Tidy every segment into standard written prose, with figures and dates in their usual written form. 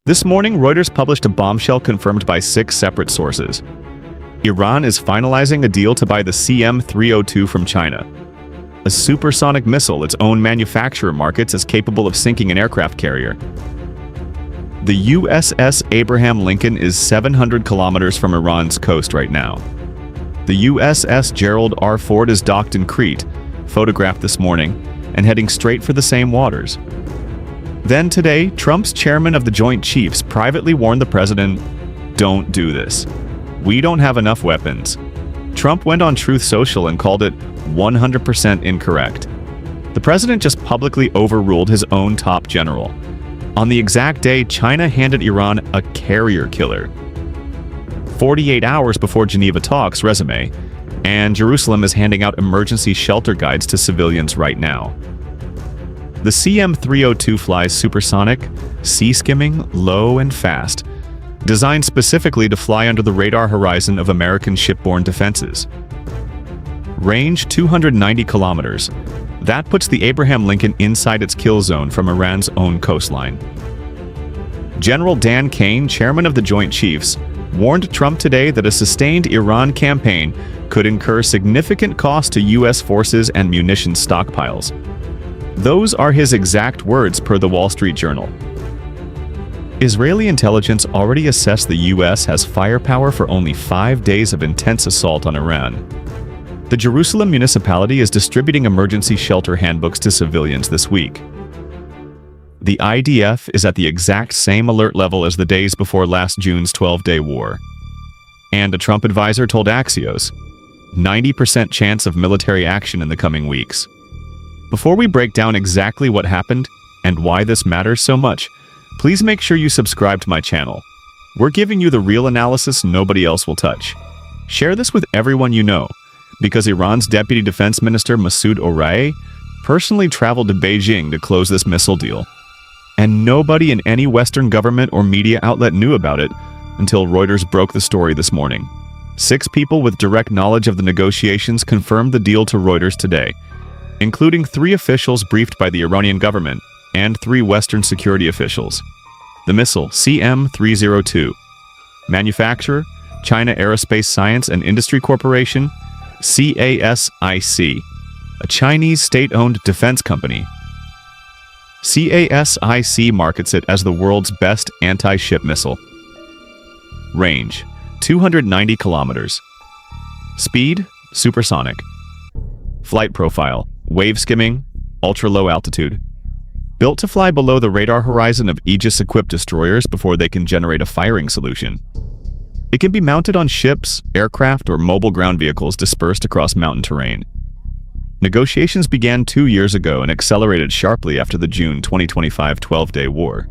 This morning, Reuters published a bombshell confirmed by 6 separate sources. Iran is finalizing a deal to buy the CM-302 from China, a supersonic missile its own manufacturer markets as capable of sinking an aircraft carrier. The USS Abraham Lincoln is 700 kilometers from Iran's coast right now. The USS Gerald R Ford is docked in Crete, photographed this morning, and heading straight for the same waters. Then today, Trump's chairman of the Joint Chiefs privately warned the president, "Don't do this. We don't have enough weapons." Trump went on Truth Social and called it 100% incorrect. The president just publicly overruled his own top general. On the exact day, China handed Iran a carrier killer. 48 hours before Geneva talks resume, and Jerusalem is handing out emergency shelter guides to civilians right now. The CM-302 flies supersonic, sea-skimming, low and fast, designed specifically to fly under the radar horizon of American shipborne defenses. Range 290 kilometers. That puts the Abraham Lincoln inside its kill zone from Iran's own coastline. General Dan Kane, chairman of the Joint Chiefs, warned Trump today that a sustained Iran campaign could incur significant cost to U.S. forces and munitions stockpiles. Those are his exact words per the Wall Street Journal. Israeli intelligence already assessed the U.S. has firepower for only 5 days of intense assault on Iran. The Jerusalem municipality is distributing emergency shelter handbooks to civilians this week. The IDF is at the exact same alert level as the days before last June's 12-day war. And a Trump advisor told Axios, 90% chance of military action in the coming weeks. Before we break down exactly what happened and why this matters so much, please make sure you subscribe to my channel. We're giving you the real analysis nobody else will touch. Share this with everyone you know, because Iran's Deputy Defense Minister Masoud Oraei personally traveled to Beijing to close this missile deal. And nobody in any Western government or media outlet knew about it until Reuters broke the story this morning. 6 people with direct knowledge of the negotiations confirmed the deal to Reuters today, including 3 officials briefed by the Iranian government and 3 Western security officials. The missile, CM-302. Manufacturer, China Aerospace Science and Industry Corporation, CASIC, a Chinese state-owned defense company. CASIC markets it as the world's best anti-ship missile. Range, 290 kilometers. Speed, supersonic. Flight profile, wave skimming, ultra-low altitude. Built to fly below the radar horizon of Aegis-equipped destroyers before they can generate a firing solution. It can be mounted on ships, aircraft, or mobile ground vehicles dispersed across mountain terrain. Negotiations began 2 years ago and accelerated sharply after the June 2025 12-day war.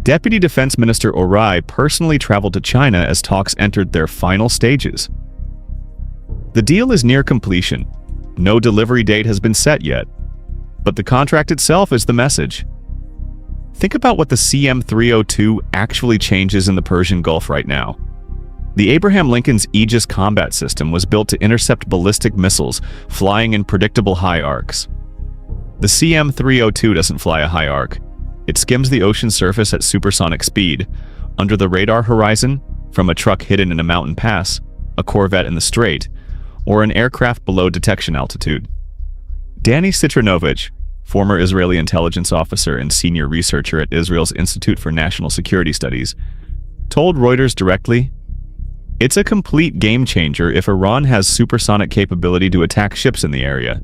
Deputy Defense Minister Oraei personally traveled to China as talks entered their final stages. The deal is near completion. No delivery date has been set yet, but the contract itself is the message. Think about what the CM-302 actually changes in the Persian Gulf right now. The Abraham Lincoln's Aegis combat system was built to intercept ballistic missiles flying in predictable high arcs. The CM-302 doesn't fly a high arc. It skims the ocean surface at supersonic speed, under the radar horizon, from a truck hidden in a mountain pass, a corvette in the strait, or an aircraft below detection altitude. Danny Citrinovich, former Israeli intelligence officer and senior researcher at Israel's Institute for National Security Studies, told Reuters directly, "It's a complete game-changer if Iran has supersonic capability to attack ships in the area.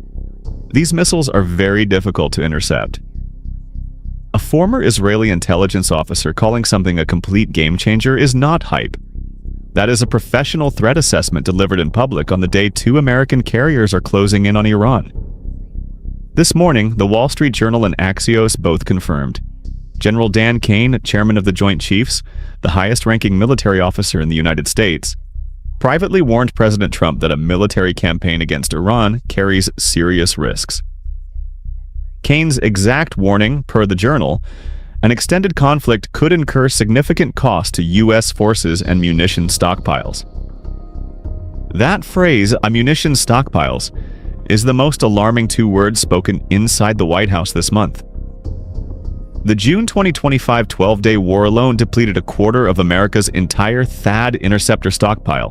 These missiles are very difficult to intercept." A former Israeli intelligence officer calling something a complete game-changer is not hype. That is a professional threat assessment delivered in public on the day 2 American carriers are closing in on Iran. This morning, the Wall Street Journal and Axios both confirmed. General Dan Kane, chairman of the Joint Chiefs, the highest-ranking military officer in the United States, privately warned President Trump that a military campaign against Iran carries serious risks. Kane's exact warning, per the Journal, an extended conflict could incur significant cost to U.S. forces and munition stockpiles. That phrase, ammunition stockpiles, is the most alarming 2 words spoken inside the White House this month. The June 2025 12-day war alone depleted a quarter of America's entire THAAD interceptor stockpile,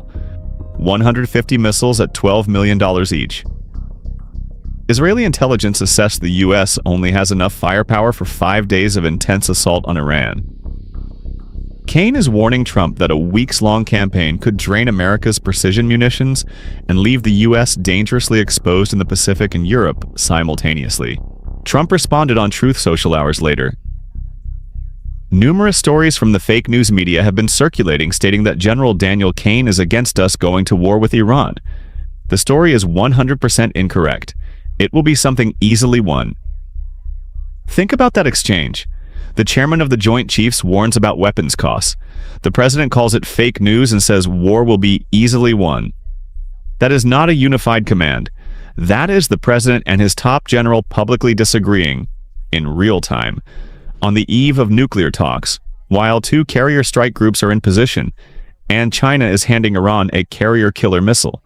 150 missiles at $12 million each. Israeli intelligence assessed the U.S. only has enough firepower for 5 days of intense assault on Iran. Kane is warning Trump that a weeks-long campaign could drain America's precision munitions and leave the U.S. dangerously exposed in the Pacific and Europe simultaneously. Trump responded on Truth Social hours later. Numerous stories from the fake news media have been circulating stating that General Daniel Kane is against us going to war with Iran. The story is 100% incorrect. It will be something easily won. Think about that exchange. The chairman of the Joint Chiefs warns about weapons costs. The president calls it fake news and says war will be easily won. That is not a unified command. That is the president and his top general publicly disagreeing, in real time, on the eve of nuclear talks, while 2 carrier strike groups are in position, and China is handing Iran a carrier killer missile.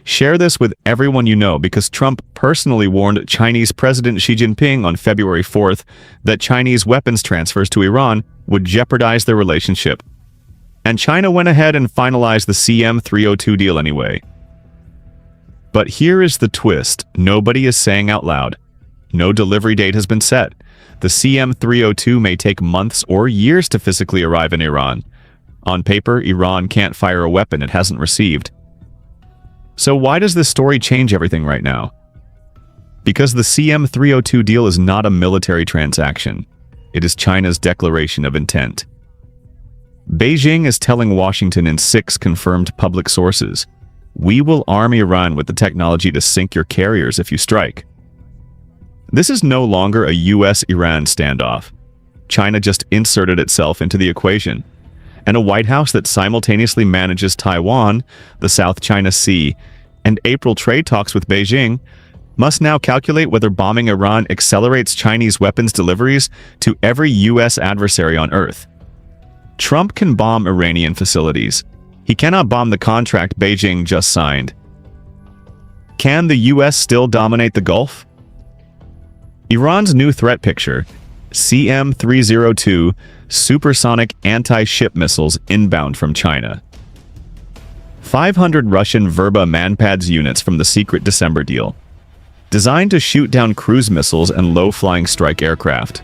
Share this with everyone you know because Trump personally warned Chinese President Xi Jinping on February 4th that Chinese weapons transfers to Iran would jeopardize their relationship. And China went ahead and finalized the CM-302 deal anyway. But here is the twist nobody is saying out loud. No delivery date has been set. The CM-302 may take months or years to physically arrive in Iran. On paper, Iran can't fire a weapon it hasn't received. So why does this story change everything right now? Because the CM-302 deal is not a military transaction. It is China's declaration of intent. Beijing is telling Washington in 6 confirmed public sources, "We will arm Iran with the technology to sink your carriers if you strike." This is no longer a US-Iran standoff. China just inserted itself into the equation. And a White House that simultaneously manages Taiwan, the South China Sea, and April trade talks with Beijing, must now calculate whether bombing Iran accelerates Chinese weapons deliveries to every U.S. adversary on Earth. Trump can bomb Iranian facilities. He cannot bomb the contract Beijing just signed. Can the U.S. still dominate the Gulf? Iran's new threat picture, CM-302 supersonic anti-ship missiles inbound from China. 500 Russian Verba Manpads units from the secret December deal, designed to shoot down cruise missiles and low-flying strike aircraft.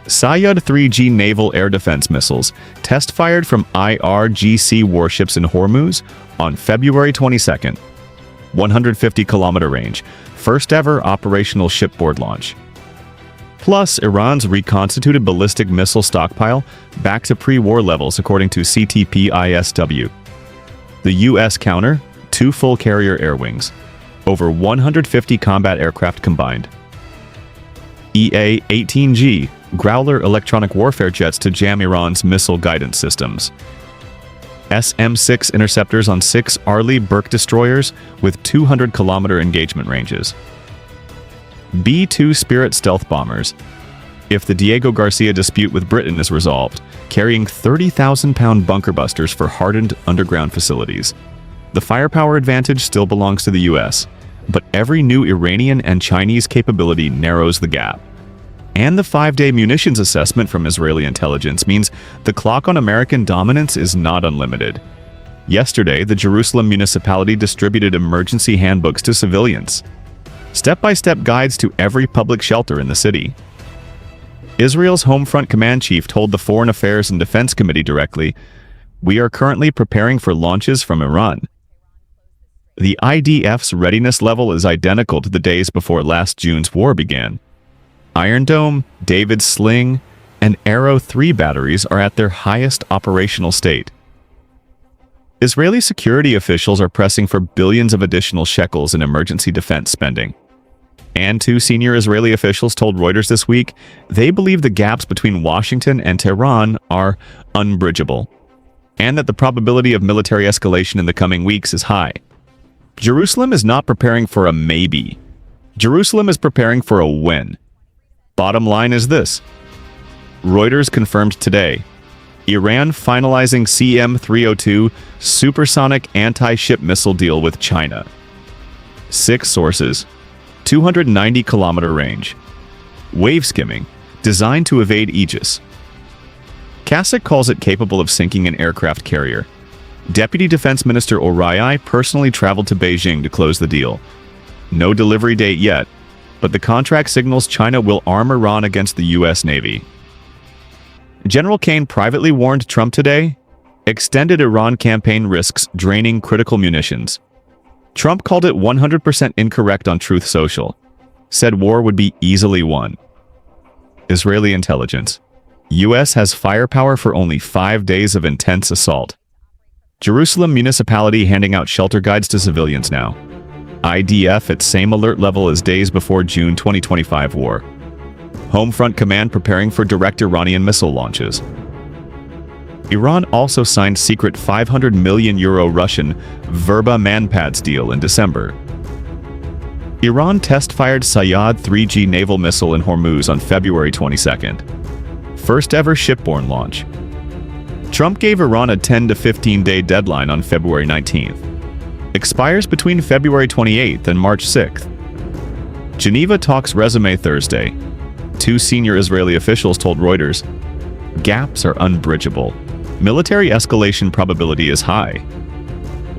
Sayyad-3G naval air defense missiles test-fired from IRGC warships in Hormuz on February 22nd. 150-kilometer range, first-ever operational shipboard launch. Plus, Iran's reconstituted ballistic missile stockpile back to pre-war levels according to CTP-ISW. The U.S. counter, 2 full carrier air wings, over 150 combat aircraft combined. EA-18G, Growler electronic warfare jets to jam Iran's missile guidance systems. SM-6 interceptors on 6 Arleigh Burke destroyers with 200-kilometer engagement ranges. B-2 Spirit stealth bombers, if the Diego Garcia dispute with Britain is resolved, carrying 30,000-pound bunker busters for hardened underground facilities. The firepower advantage still belongs to the U.S., but every new Iranian and Chinese capability narrows the gap. And the 5-day munitions assessment from Israeli intelligence means the clock on American dominance is not unlimited. Yesterday, the Jerusalem municipality distributed emergency handbooks to civilians. Step-by-step guides to every public shelter in the city. Israel's Home Front Command Chief told the Foreign Affairs and Defense Committee directly, "We are currently preparing for launches from Iran." The IDF's readiness level is identical to the days before last June's war began. Iron Dome, David's Sling, and Arrow 3 batteries are at their highest operational state. Israeli security officials are pressing for billions of additional shekels in emergency defense spending. And 2 senior Israeli officials told Reuters this week they believe the gaps between Washington and Tehran are unbridgeable, and that the probability of military escalation in the coming weeks is high. Jerusalem is not preparing for a maybe. Jerusalem is preparing for a when. Bottom line is this. Reuters confirmed today, Iran finalising CM-302 supersonic anti-ship missile deal with China. 6 sources. 290-kilometer range. Wave skimming. designed to evade Aegis. CASIC calls it capable of sinking an aircraft carrier. Deputy Defense Minister Orai personally traveled to Beijing to close the deal. No delivery date yet, but the contract signals China will arm Iran against the U.S. Navy. General Kane privately warned Trump today, extended Iran campaign risks draining critical munitions. Trump called it 100% incorrect on Truth Social, said war would be easily won. Israeli intelligence. U.S. has firepower for only 5 days of intense assault. Jerusalem municipality handing out shelter guides to civilians now. IDF at same alert level as days before June 2025 war. Homefront command preparing for direct Iranian missile launches. Iran also signed secret €500 million Russian Verba manpads deal in December. Iran test-fired Sayyad 3G naval missile in Hormuz on February 22nd. First ever shipborne launch. Trump gave Iran a 10 to 15-day deadline on February 19th. Expires between February 28th and March 6th. Geneva talks resume Thursday. 2 senior Israeli officials told Reuters, gaps are unbridgeable. Military escalation probability is high.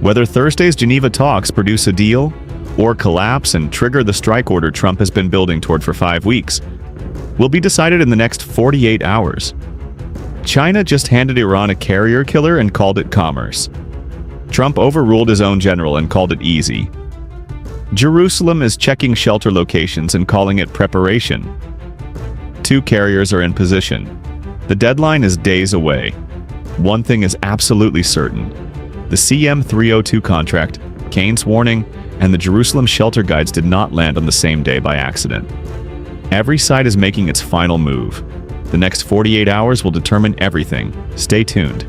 Whether Thursday's Geneva talks produce a deal or collapse and trigger the strike order Trump has been building toward for 5 weeks will be decided in the next 48 hours. China just handed Iran a carrier killer and called it commerce. Trump overruled his own general and called it easy. Jerusalem is checking shelter locations and calling it preparation. 2 carriers are in position. The deadline is days away. One thing is absolutely certain. The CM-302 contract, Kane's warning, and the Jerusalem shelter guides did not land on the same day by accident. Every side is making its final move. The next 48 hours will determine everything. Stay tuned.